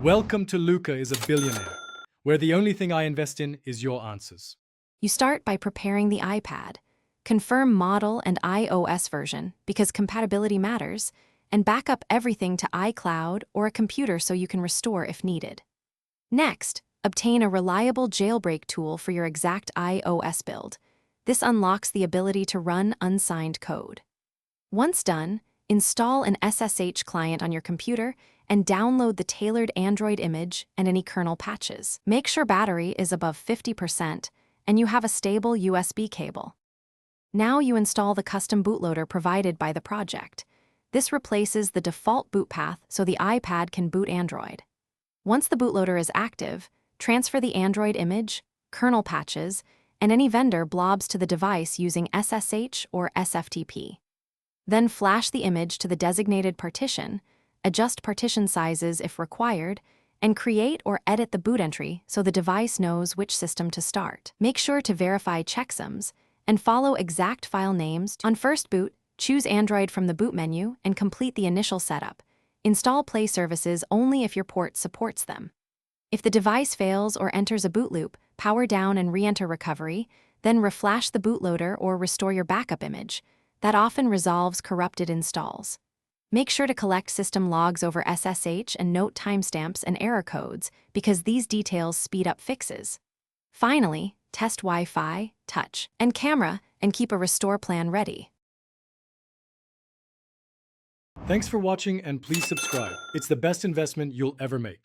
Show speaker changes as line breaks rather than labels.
Welcome to Luca is a billionaire, where the only thing I invest in is your answers.
You start by preparing the iPad. Confirm model and iOS version because compatibility matters, and back up everything to iCloud or a computer so you can restore if needed. Next, obtain a reliable jailbreak tool for your exact iOS build. This unlocks the ability to run unsigned code. Once done, install an SSH client on your computer and download the tailored Android image and any kernel patches. Make sure battery is above 50% and you have a stable USB cable. Now you install the custom bootloader provided by the project. This replaces the default boot path so the iPad can boot Android. Once the bootloader is active, transfer the Android image, kernel patches, and any vendor blobs to the device using SSH or SFTP. Then flash the image to the designated partition, adjust partition sizes if required, and create or edit the boot entry so the device knows which system to start. Make sure to verify checksums and follow exact file names. On first boot, choose Android from the boot menu and complete the initial setup. Install Play services only if your port supports them. If the device fails or enters a boot loop, power down and re-enter recovery, then reflash the bootloader or restore your backup image. That often resolves corrupted installs. Make sure to collect system logs over SSH and note timestamps and error codes because these details speed up fixes. Finally, test Wi-Fi, touch, and camera and keep a restore plan ready.
Thanks for watching and please subscribe. It's the best investment you'll ever make.